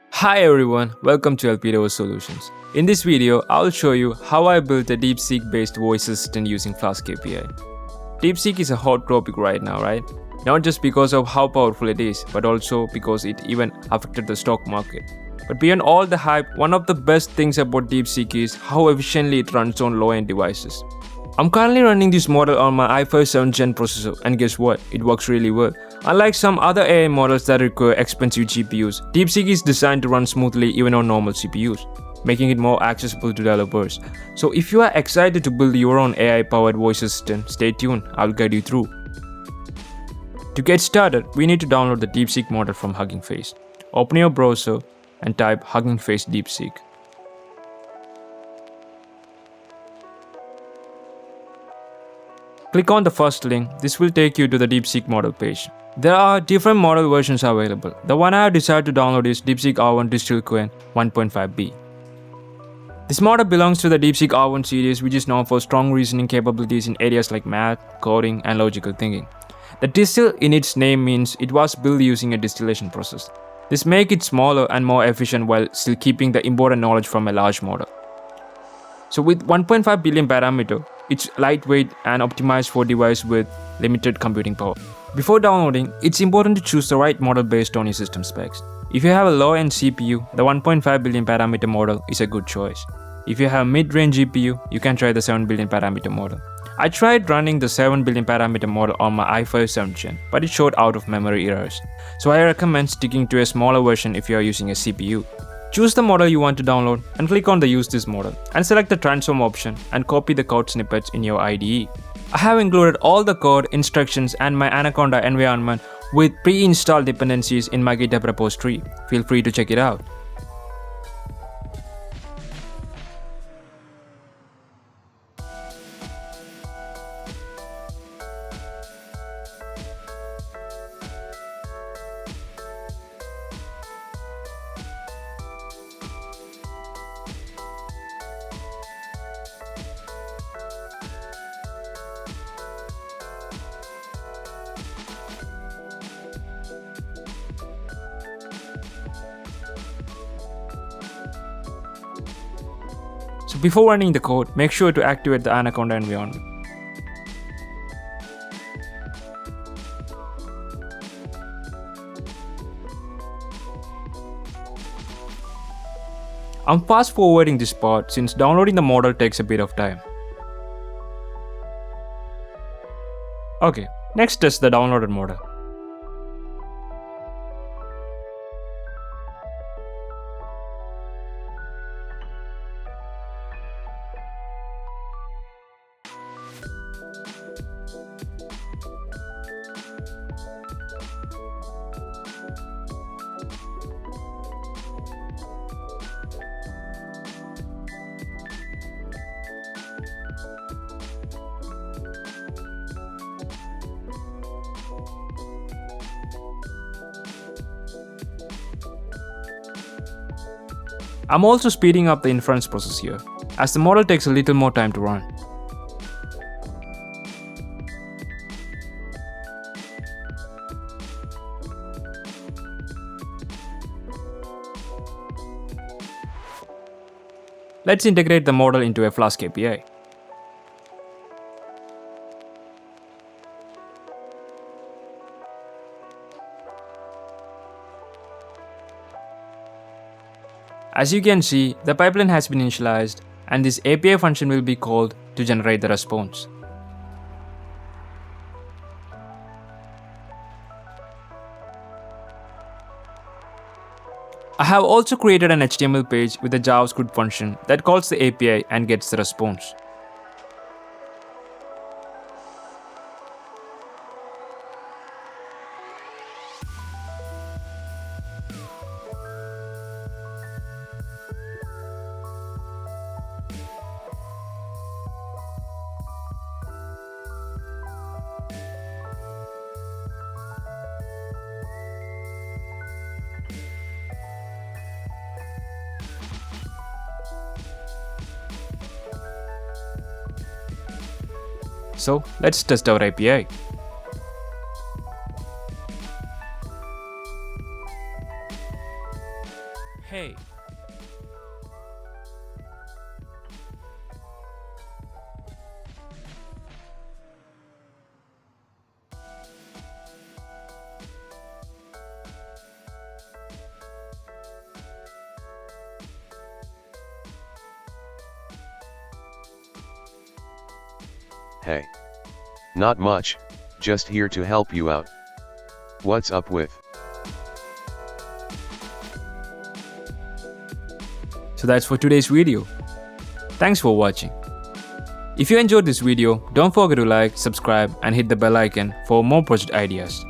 Hi everyone, welcome to LPDO Solutions. In this video, I'll show you how I built a DeepSeek-based voice assistant using Flask API. DeepSeek is a hot topic right now, right? Not just because of how powerful it is, but also because it even affected the stock market. But beyond all the hype, one of the best things about DeepSeek is how efficiently it runs on low-end devices. I'm currently running this model on my i5 7th Gen processor, and guess what? It works really well. Unlike some other AI models that require expensive GPUs, DeepSeek is designed to run smoothly even on normal CPUs, making it more accessible to developers. So if you are excited to build your own AI-powered voice assistant, stay tuned, I'll guide you through. To get started, we need to download the DeepSeek model from Hugging Face. Open your browser and type Hugging Face DeepSeek. Click on the first link. This will take you to the DeepSeek model page. There are different model versions available. The one I have decided to download is DeepSeek R1 Digital Quen 1.5b. This model belongs to the DeepSeek R1 series, which is known for strong reasoning capabilities in areas like math, coding, and logical thinking. The distill in its name means it was built using a distillation process. This makes it smaller and more efficient while still keeping the important knowledge from a large model. So with 1.5 billion parameter, it's lightweight and optimized for devices with limited computing power. Before downloading, it's important to choose the right model based on your system specs. If you have a low-end CPU, the 1.5 billion parameter model is a good choice. If you have a mid-range GPU, you can try the 7 billion parameter model. I tried running the 7 billion parameter model on my i5 7th Gen, but it showed out of memory errors. So I recommend sticking to a smaller version if you are using a CPU. Choose the model you want to download and click on the Use This model and select the transform option and copy the code snippets in your IDE. I have included all the code, instructions and my Anaconda environment with pre-installed dependencies in my GitHub repository. Feel free to check it out. So before running the code, make sure to activate the Anaconda environment. I'm fast forwarding this part since downloading the model takes a bit of time. Okay, next test the downloaded model. I'm also speeding up the inference process here, as the model takes a little more time to run. Let's integrate the model into a Flask API. As you can see, the pipeline has been initialized and this API function will be called to generate the response. I have also created an HTML page with a JavaScript function that calls the API and gets the response. So let's test our API. Hey. Hey. Not much, just here to help you out. What's up with? So that's for today's video. Thanks for watching. If you enjoyed this video, don't forget to like, subscribe and hit the bell icon for more project ideas.